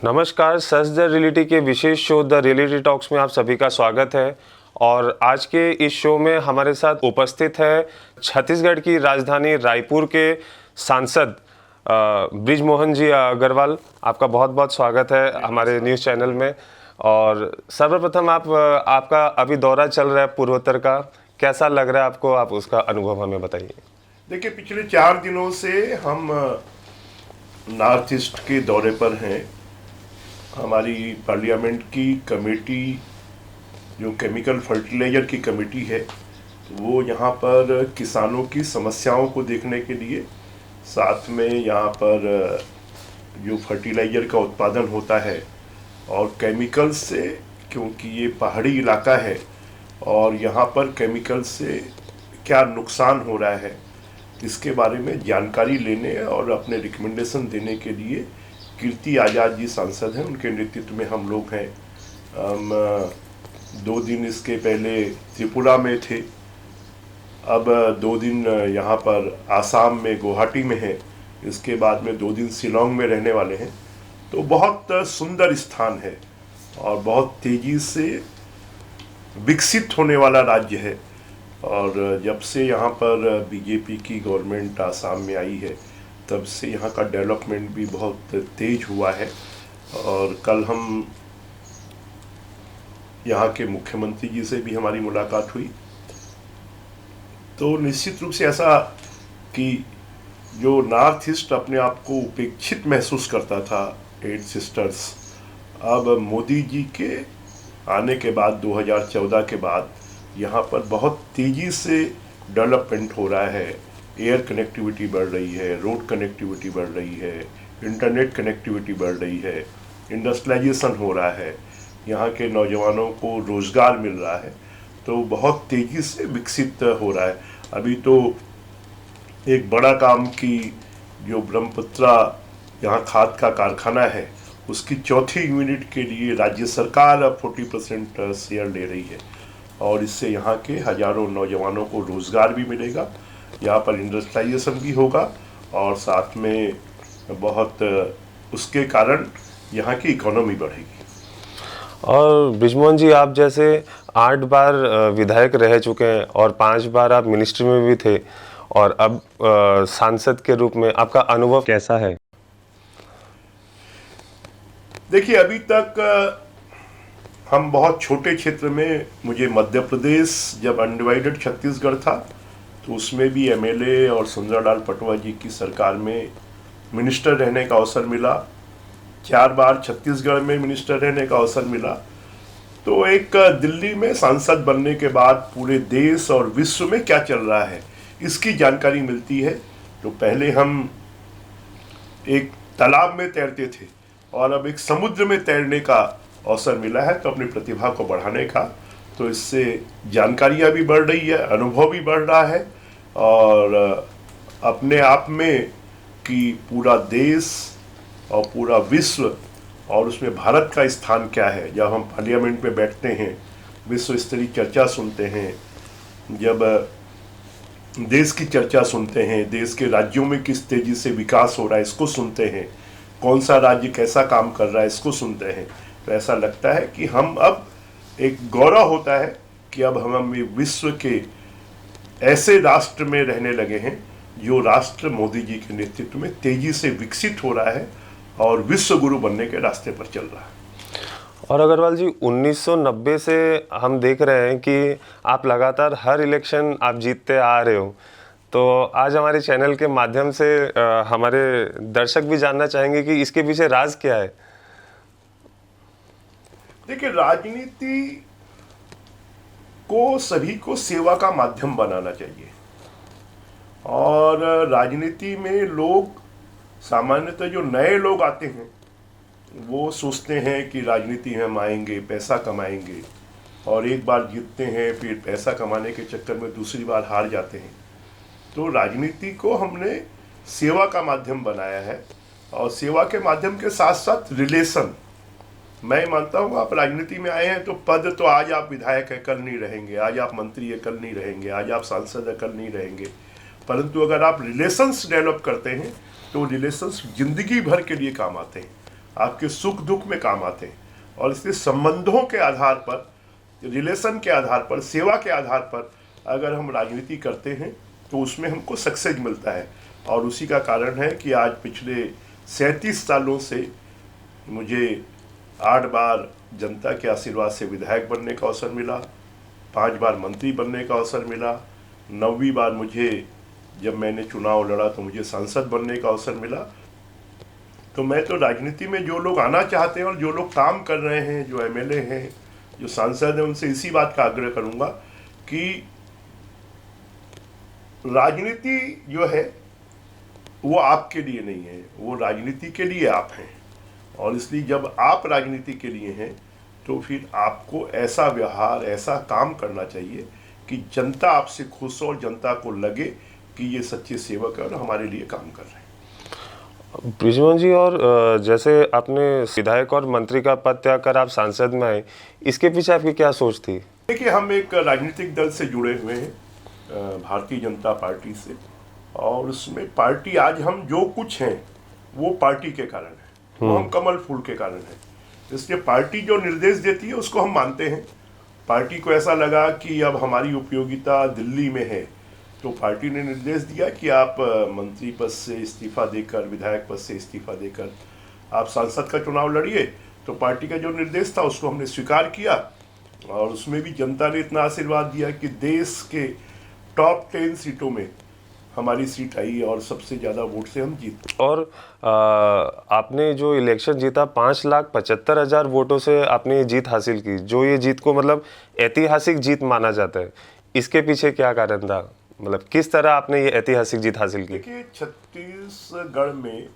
नमस्कार, सच the reality के विशेष show the reality talks में आप सभी का स्वागत है। और आज के इस शो में हमारे साथ उपस्थित है छत्तीसगढ़ की राजधानी रायपुर के सांसद बृजमोहन जी अग्रवाल। आपका बहुत बहुत स्वागत है हमारे न्यूज़ चैनल में। और सर्वप्रथम आपका अभी दौरा चल रहा है पूर्वोत्तर का, कैसा लग रहा है आपको? आप उसका अनुभव हमें बताइए। देखिए, पिछले 4 दिनों से हम नॉर्थ ईस्ट के दौरे पर हैं। हमारी पार्लियामेंट की कमेटी, जो केमिकल फर्टिलाइजर की कमेटी है, वो यहाँ पर किसानों की समस्याओं को देखने के लिए, साथ में यहाँ पर जो फर्टिलाइजर का उत्पादन होता है और केमिकल से, क्योंकि ये पहाड़ी इलाका है और यहाँ पर केमिकल से क्या नुकसान हो रहा है, इसके बारे में जानकारी लेने और अपने रिकमेंडेशन देने के लिए कीर्ति आज़ाद जी सांसद हैं, उनके नेतृत्व में हम लोग हैं। हम 2 दिन इसके पहले त्रिपुरा में थे, अब 2 दिन यहाँ पर आसाम में गुवाहाटी में हैं, इसके बाद में 2 दिन शिलोंग में रहने वाले हैं। तो बहुत सुंदर स्थान है और बहुत तेज़ी से विकसित होने वाला राज्य है। और जब से यहाँ पर बीजेपी की गवर्नमेंट आसाम में आई है, तब से यहाँ का डेवलपमेंट भी बहुत तेज हुआ है। और कल हम यहाँ के मुख्यमंत्री जी से भी हमारी मुलाकात हुई, तो निश्चित रूप से ऐसा कि जो नॉर्थ ईस्ट अपने आप को उपेक्षित महसूस करता था 8 सिस्टर्स, अब मोदी जी के आने के बाद 2014 के बाद यहाँ पर बहुत तेज़ी से डेवलपमेंट हो रहा है। एयर कनेक्टिविटी बढ़ रही है, रोड कनेक्टिविटी बढ़ रही है, इंटरनेट कनेक्टिविटी बढ़ रही है, इंडस्ट्रियलाइजेशन हो रहा है, यहाँ के नौजवानों को रोज़गार मिल रहा है। तो बहुत तेज़ी से विकसित हो रहा है। अभी तो एक बड़ा काम की जो ब्रह्मपुत्रा यहाँ खाद का कारखाना है, उसकी चौथी यूनिट के लिए राज्य सरकार अब 40% शेयर ले रही है और इससे यहाँ के हजारों नौजवानों को रोज़गार भी मिलेगा, यहाँ पर इंडस्ट्रियलाइजेशन भी होगा और साथ में बहुत उसके कारण यहाँ की इकोनॉमी बढ़ेगी। और बृजमोहन जी, आप जैसे 8 बार विधायक रह चुके हैं और 5 बार आप मिनिस्ट्री में भी थे, और अब सांसद के रूप में आपका अनुभव कैसा है? देखिए, अभी तक हम बहुत छोटे क्षेत्र में, मुझे मध्य प्रदेश जब अनडिवाइडेड छत्तीसगढ़ था तो उसमें भी एमएलए और सुंदरलाल पटवा जी की सरकार में मिनिस्टर रहने का अवसर मिला। 4 बार छत्तीसगढ़ में मिनिस्टर रहने का अवसर मिला। तो एक दिल्ली में सांसद बनने के बाद पूरे देश और विश्व में क्या चल रहा है इसकी जानकारी मिलती है। तो पहले हम एक तालाब में तैरते थे और अब एक समुद्र में तैरने का अवसर मिला है, तो अपनी प्रतिभा को बढ़ाने का। तो इससे जानकारियाँ भी बढ़ रही है, अनुभव भी बढ़ रहा है और अपने आप में कि पूरा देश और पूरा विश्व और उसमें भारत का स्थान क्या है। जब हम पार्लियामेंट में बैठते हैं, विश्व स्तरीय चर्चा सुनते हैं, जब देश की चर्चा सुनते हैं, देश के राज्यों में किस तेज़ी से विकास हो रहा है इसको सुनते हैं, कौन सा राज्य कैसा काम कर रहा है इसको सुनते हैं, तो ऐसा लगता है कि हम अब एक गौरव होता है कि अब हम विश्व के ऐसे राष्ट्र में रहने लगे हैं जो राष्ट्र मोदी जी के नेतृत्व में तेजी से विकसित हो रहा है और विश्व गुरु बनने के रास्ते पर चल रहा है। और अग्रवाल जी, 1990 से हम देख रहे हैं कि आप लगातार हर इलेक्शन आप जीतते आ रहे हो। तो आज हमारे चैनल के माध्यम से हमारे दर्शक भी जानना चाहेंगे कि इसके पीछे राज क्या है। देखिए, राजनीति को सभी को सेवा का माध्यम बनाना चाहिए और राजनीति में लोग सामान्यतः जो नए लोग आते हैं वो सोचते हैं कि राजनीति में हम आएंगे, पैसा कमाएंगे, और एक बार जीतते हैं फिर पैसा कमाने के चक्कर में दूसरी बार हार जाते हैं। तो राजनीति को हमने सेवा का माध्यम बनाया है और सेवा के माध्यम के साथ साथ रिलेशन। मैं मानता हूँ आप राजनीति में आए हैं तो पद, तो आज आप विधायक है कल नहीं रहेंगे, आज आप मंत्री है कल नहीं रहेंगे, आज आप सांसद है कल नहीं रहेंगे, परंतु अगर आप रिलेशंस डेवलप करते हैं तो रिलेशंस जिंदगी भर के लिए काम आते हैं। आपके सुख दुख में काम आते हैं। और इसलिए संबंधों के आधार पर, रिलेशन के आधार पर, सेवा के आधार पर अगर हम राजनीति करते हैं तो उसमें हमको सक्सेस मिलता है। और उसी का कारण है कि आज पिछले 37 सालों से मुझे 8 बार जनता के आशीर्वाद से विधायक बनने का अवसर मिला, 5 बार मंत्री बनने का अवसर मिला, 9वीं बार मुझे, जब मैंने चुनाव लड़ा तो मुझे सांसद बनने का अवसर मिला। तो मैं तो राजनीति में जो लोग आना चाहते हैं और जो लोग काम कर रहे हैं, जो एमएलए हैं, जो सांसद हैं, उनसे इसी बात का आग्रह करूंगा कि राजनीति जो है वो आपके लिए नहीं है, वो राजनीति के लिए आप हैं। और इसलिए जब आप राजनीति के लिए हैं तो फिर आपको ऐसा व्यवहार, ऐसा काम करना चाहिए कि जनता आपसे खुश हो और जनता को लगे कि ये सच्चे सेवक है और हमारे लिए काम कर रहे हैं। ब्रिजमोहन जी, और जैसे आपने विधायक और मंत्री का पद त्याग कर आप सांसद में आए, इसके पीछे आपकी क्या सोच थी? देखिए, हम एक राजनीतिक दल से जुड़े हुए हैं, भारतीय जनता पार्टी से, और उसमें पार्टी, आज हम जो कुछ हैं वो पार्टी के कारण है, वो हम कमल फूल के कारण है। इसलिए पार्टी जो निर्देश देती है उसको हम मानते हैं। पार्टी को ऐसा लगा कि अब हमारी उपयोगिता दिल्ली में है, तो पार्टी ने निर्देश दिया कि आप मंत्री पद से इस्तीफा देकर, विधायक पद से इस्तीफा देकर आप सांसद का चुनाव लड़िए। तो पार्टी का जो निर्देश था उसको हमने स्वीकार किया, और उसमें भी जनता ने इतना आशीर्वाद दिया कि देश के टॉप 10 सीटों में हमारी सीट आई और सबसे ज़्यादा वोट से हम जीते। और आपने जो इलेक्शन जीता, 5,75,000 वोटों से आपने ये जीत हासिल की, जो ये जीत को मतलब ऐतिहासिक जीत माना जाता है। इसके पीछे क्या कारण था, मतलब किस तरह आपने ये ऐतिहासिक जीत हासिल की? देखिए, छत्तीसगढ़ में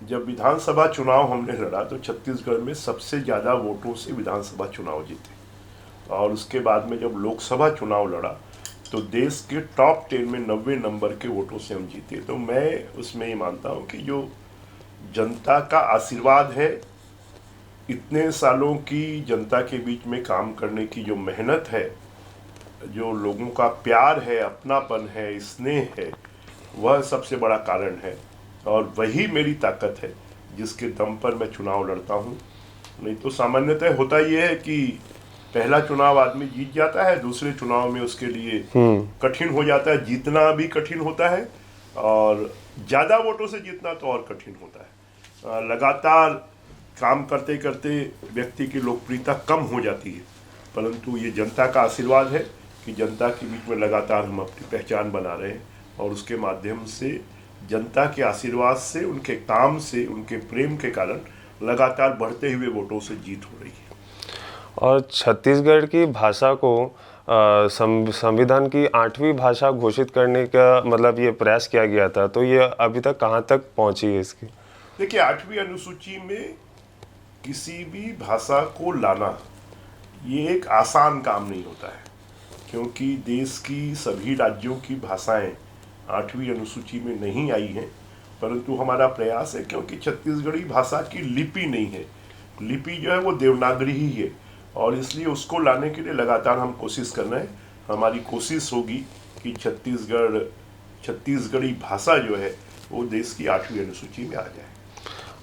जब विधानसभा चुनाव हमने लड़ा तो छत्तीसगढ़ में सबसे ज़्यादा वोटों से विधानसभा चुनाव जीते, और उसके बाद में जब लोकसभा चुनाव लड़ा तो देश के टॉप 10 में 90 नंबर के वोटों से हम जीते। तो मैं उसमें ये मानता हूँ कि जो जनता का आशीर्वाद है, इतने सालों की जनता के बीच में काम करने की जो मेहनत है, जो लोगों का प्यार है, अपनापन है, स्नेह है, वह सबसे बड़ा कारण है। और वही मेरी ताकत है जिसके दम पर मैं चुनाव लड़ता हूँ। नहीं तो सामान्यतः होता यह है कि पहला चुनाव आदमी जीत जाता है, दूसरे चुनाव में उसके लिए कठिन हो जाता है, जीतना भी कठिन होता है, और ज़्यादा वोटों से जीतना तो और कठिन होता है। लगातार काम करते करते व्यक्ति की लोकप्रियता कम हो जाती है, परंतु ये जनता का आशीर्वाद है कि जनता के बीच में लगातार हम अपनी पहचान बना रहे हैं, और उसके माध्यम से, जनता के आशीर्वाद से, उनके काम से, उनके प्रेम के कारण लगातार बढ़ते हुए वोटों से जीत हो रही है। और छत्तीसगढ़ की भाषा को संविधान की 8वीं भाषा घोषित करने का मतलब ये प्रयास किया गया था, तो ये अभी तक कहाँ तक पहुँची है इसकी? देखिए, 8वीं अनुसूची में किसी भी भाषा को लाना ये एक आसान काम नहीं होता है, क्योंकि देश की सभी राज्यों की भाषाएं 8वीं अनुसूची में नहीं आई हैं। परंतु हमारा प्रयास है, क्योंकि छत्तीसगढ़ी भाषा की लिपि नहीं है, लिपि जो है वो देवनागरी ही है, और इसलिए उसको लाने के लिए लगातार हम कोशिश कर रहे हैं। हमारी कोशिश होगी कि छत्तीसगढ़ी भाषा जो है वो देश की 8वीं अनुसूची में आ जाए।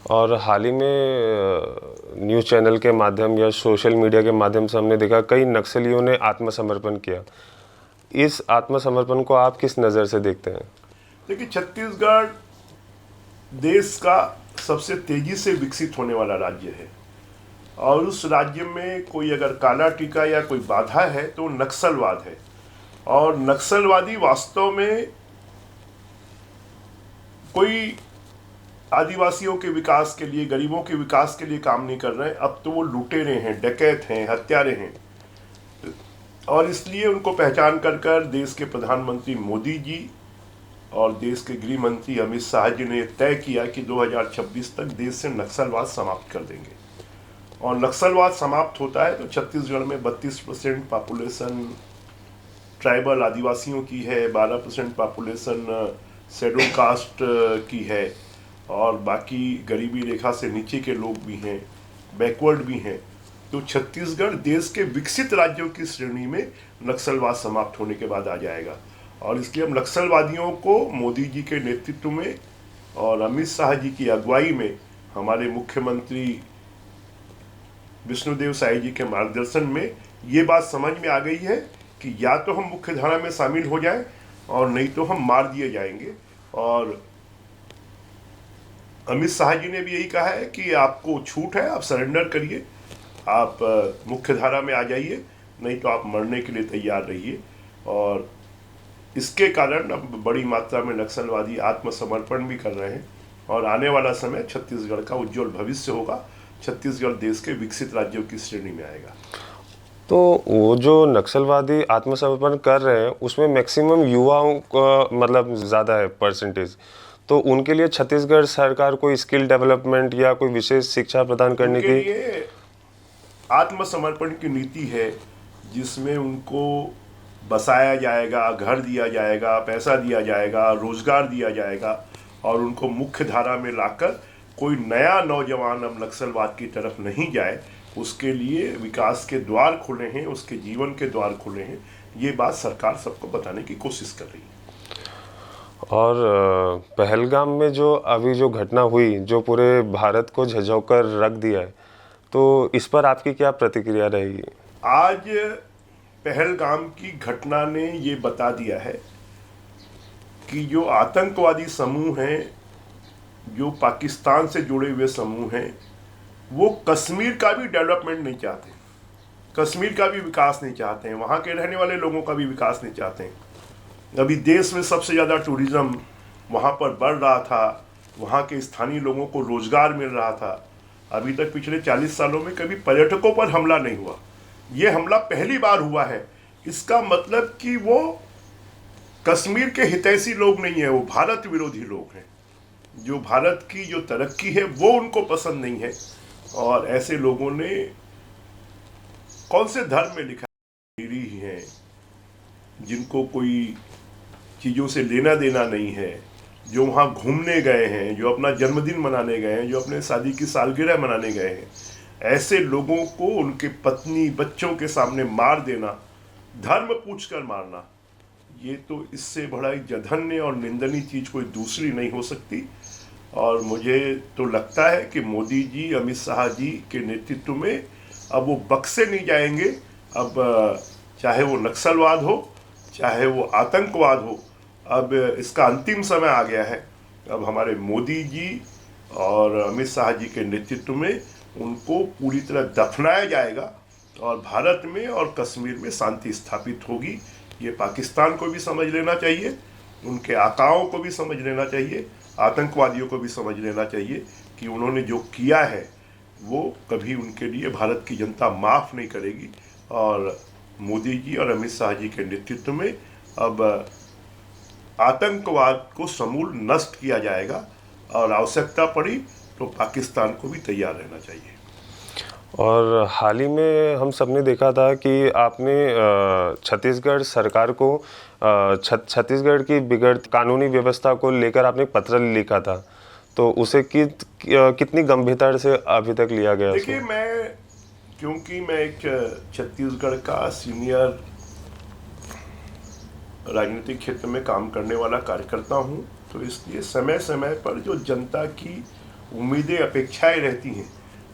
और हाल ही में न्यूज़ चैनल के माध्यम या सोशल मीडिया के माध्यम से हमने देखा कई नक्सलियों ने आत्मसमर्पण किया। इस आत्मसमर्पण को आप किस नज़र से देखते हैं? देखिए, छत्तीसगढ़ देश का सबसे तेजी से विकसित होने वाला राज्य है, और उस राज्य में कोई अगर काला टीका या कोई बाधा है तो नक्सलवाद है। और नक्सलवादी वास्तव में कोई आदिवासियों के विकास के लिए, गरीबों के विकास के लिए काम नहीं कर रहे हैं। अब तो वो लुटेरे हैं, डकैत हैं, हत्यारे हैं, और इसलिए उनको पहचान कर देश के प्रधानमंत्री मोदी जी और देश के गृह मंत्री अमित शाह जी ने तय किया कि 2026 तक देश से नक्सलवाद समाप्त कर देंगे। और नक्सलवाद समाप्त होता है तो छत्तीसगढ़ में 32% पॉपुलेशन ट्राइबल आदिवासियों की है, 12% पॉपुलेशन शेड्यूल कास्ट की है, और बाकी गरीबी रेखा से नीचे के लोग भी हैं, बैकवर्ड भी हैं। तो छत्तीसगढ़ देश के विकसित राज्यों की श्रेणी में नक्सलवाद समाप्त होने के बाद आ जाएगा। और इसलिए हम नक्सलवादियों को मोदी जी के नेतृत्व में और अमित शाह जी की अगुवाई में हमारे मुख्यमंत्री विष्णुदेव साई जी के मार्गदर्शन में ये बात समझ में आ गई है कि या तो हम मुख्य धारा में शामिल हो जाएं और नहीं तो हम मार दिए जाएंगे। और अमित शाह जी ने भी यही कहा है कि आपको छूट है, आप सरेंडर करिए, आप मुख्य धारा में आ जाइए, नहीं तो आप मरने के लिए तैयार रहिए। और इसके कारण अब बड़ी मात्रा में नक्सलवादी आत्मसमर्पण भी कर रहे हैं और आने वाला समय छत्तीसगढ़ का उज्जवल भविष्य होगा। छत्तीसगढ़ देश के विकसित राज्यों की श्रेणी में आएगा। तो वो जो नक्सलवादी आत्मसमर्पण कर रहे हैं उसमें मैक्सिमम युवाओं का मतलब ज़्यादा है परसेंटेज, तो उनके लिए छत्तीसगढ़ सरकार कोई स्किल डेवलपमेंट या कोई विशेष शिक्षा प्रदान करने उनके की लिए आत्मसमर्पण की नीति है जिसमें उनको बसाया जाएगा, घर दिया जाएगा, पैसा दिया जाएगा, रोजगार दिया जाएगा और उनको मुख्य धारा में लाकर कोई नया नौजवान अब नक्सलवाद की तरफ नहीं जाए, उसके लिए विकास के द्वार खुले हैं, उसके जीवन के द्वार खुले हैं। ये बात सरकार सबको बताने की कोशिश कर रही है। और पहलगाम में जो अभी जो घटना हुई जो पूरे भारत को झंझोकर रख दिया है, तो इस पर आपकी क्या प्रतिक्रिया रहेगी? आज पहलगाम की घटना ने ये बता दिया है कि जो आतंकवादी समूह हैं, जो पाकिस्तान से जुड़े हुए समूह हैं, वो कश्मीर का भी डेवलपमेंट नहीं चाहते, कश्मीर का भी विकास नहीं चाहते हैं, वहाँ के रहने वाले लोगों का भी विकास नहीं चाहते हैं। अभी देश में सबसे ज़्यादा टूरिज़्म वहाँ पर बढ़ रहा था, वहाँ के स्थानीय लोगों को रोज़गार मिल रहा था। अभी तक पिछले 40 सालों में कभी पर्यटकों पर हमला नहीं हुआ, ये हमला पहली बार हुआ है। इसका मतलब कि वो कश्मीर के हितैषी लोग नहीं है, वो भारत विरोधी लोग हैं। जो भारत की जो तरक्की है वो उनको पसंद नहीं है। और ऐसे लोगों ने कौन से धर्म में लिखा है, जिनको कोई चीज़ों से लेना देना नहीं है, जो वहाँ घूमने गए हैं, जो अपना जन्मदिन मनाने गए हैं, जो अपने शादी की सालगिरह मनाने गए हैं, ऐसे लोगों को उनके पत्नी बच्चों के सामने मार देना, धर्म पूछकर मारना, ये तो इससे बड़ा एक जघन्य और निंदनीय चीज़ कोई दूसरी नहीं हो सकती। और मुझे तो लगता है कि मोदी जी, अमित शाह जी के नेतृत्व में अब वो बक्से नहीं जाएंगे। अब चाहे वो नक्सलवाद हो, चाहे वो आतंकवाद हो, अब इसका अंतिम समय आ गया है। अब हमारे मोदी जी और अमित शाह जी के नेतृत्व में उनको पूरी तरह दफनाया जाएगा और भारत में और कश्मीर में शांति स्थापित होगी। ये पाकिस्तान को भी समझ लेना चाहिए, उनके आकाओं को भी समझ लेना चाहिए, आतंकवादियों को भी समझ लेना चाहिए कि उन्होंने जो किया है वो कभी उनके लिए भारत की जनता माफ़ नहीं करेगी। और मोदी जी और अमित शाह जी के नेतृत्व में अब आतंकवाद को समूल नष्ट किया जाएगा और आवश्यकता पड़ी तो पाकिस्तान को भी तैयार रहना चाहिए। और हाल ही में हम सबने देखा था कि आपने छत्तीसगढ़ सरकार को छत्तीसगढ़ की बिगड़ती कानूनी व्यवस्था को लेकर आपने पत्र लिखा था, तो उसे कितनी गंभीरता से अभी तक लिया गया? देखिए, क्योंकि मैं एक छत्तीसगढ़ का सीनियर राजनीतिक क्षेत्र में काम करने वाला कार्यकर्ता हूँ, तो इसलिए समय समय पर जो जनता की उम्मीदें अपेक्षाएं रहती हैं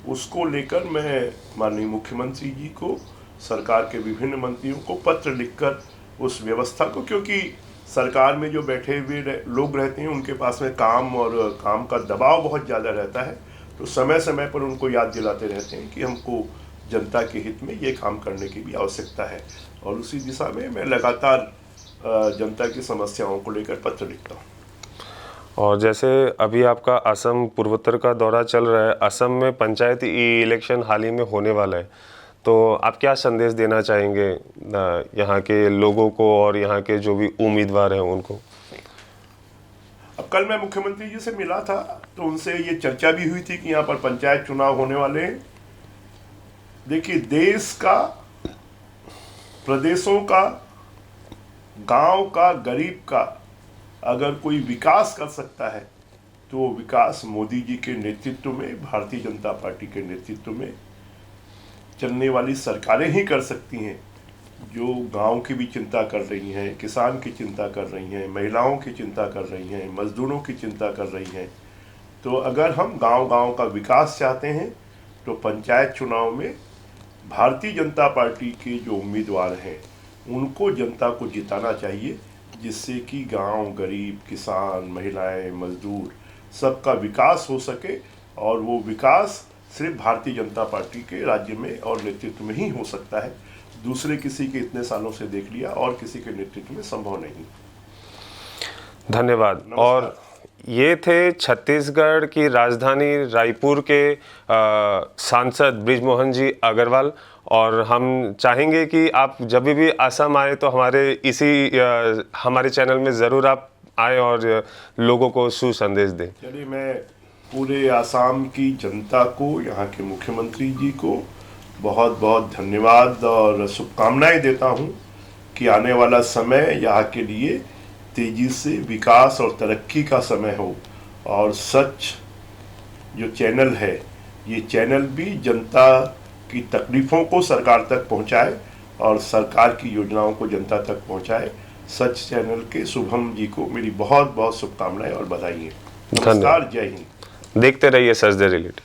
उसको लेकर मैं माननीय मुख्यमंत्री जी को, सरकार के विभिन्न मंत्रियों को पत्र लिखकर उस व्यवस्था को, क्योंकि सरकार में जो बैठे हुए लोग रहते हैं उनके पास में काम और काम का दबाव बहुत ज़्यादा रहता है, तो समय समय पर उनको याद दिलाते रहते हैं कि हमको जनता के हित में ये काम करने की भी आवश्यकता है। और उसी दिशा में मैं लगातार जनता की समस्याओं को लेकर पत्र लिखता हूँ। और जैसे अभी आपका असम पूर्वोत्तर का दौरा चल रहा है, असम में पंचायती इलेक्शन हाल ही में होने वाला है, तो आप क्या संदेश देना चाहेंगे यहाँ के लोगों को और यहाँ के जो भी उम्मीदवार हैं उनको? अब कल मैं मुख्यमंत्री जी से मिला था तो उनसे ये चर्चा भी हुई थी कि यहाँ पर पंचायत चुनाव होने वाले हैं। देखिए, देश का, प्रदेशों का, गांव का, गरीब का अगर कोई विकास कर सकता है तो वो विकास मोदी जी के नेतृत्व में, भारतीय जनता पार्टी के नेतृत्व में चलने वाली सरकारें ही कर सकती हैं, जो गांव की भी चिंता कर रही हैं, किसान की चिंता कर रही हैं, महिलाओं की चिंता कर रही हैं, मजदूरों की चिंता कर रही हैं। तो अगर हम गांव-गांव का विकास चाहते हैं तो पंचायत चुनाव में भारतीय जनता पार्टी के जो उम्मीदवार हैं उनको जनता को जिताना चाहिए, जिससे कि गांव, गरीब, किसान, महिलाएं, मजदूर सबका विकास हो सके। और वो विकास सिर्फ भारतीय जनता पार्टी के राज्य में और नेतृत्व में ही हो सकता है। दूसरे किसी के इतने सालों से देख लिया और किसी के नेतृत्व में संभव नहीं। धन्यवाद। और ये थे छत्तीसगढ़ की राजधानी रायपुर के सांसद बृजमोहन जी अग्रवाल। और हम चाहेंगे कि आप जब भी असम आए तो हमारे चैनल में ज़रूर आप आए और लोगों को सुसंदेश दें। चलिए, मैं पूरे आसाम की जनता को, यहाँ के मुख्यमंत्री जी को बहुत बहुत धन्यवाद और शुभकामनाएं देता हूँ कि आने वाला समय यहाँ के लिए तेजी से विकास और तरक्की का समय हो। और सच जो चैनल है, ये चैनल भी जनता की तकलीफ़ों को सरकार तक पहुँचाए और सरकार की योजनाओं को जनता तक पहुँचाए। सच चैनल के शुभम जी को मेरी बहुत बहुत शुभकामनाएं और बधाई। नमस्कार, जय हिंद। देखते रहिए सच द रियलिटी।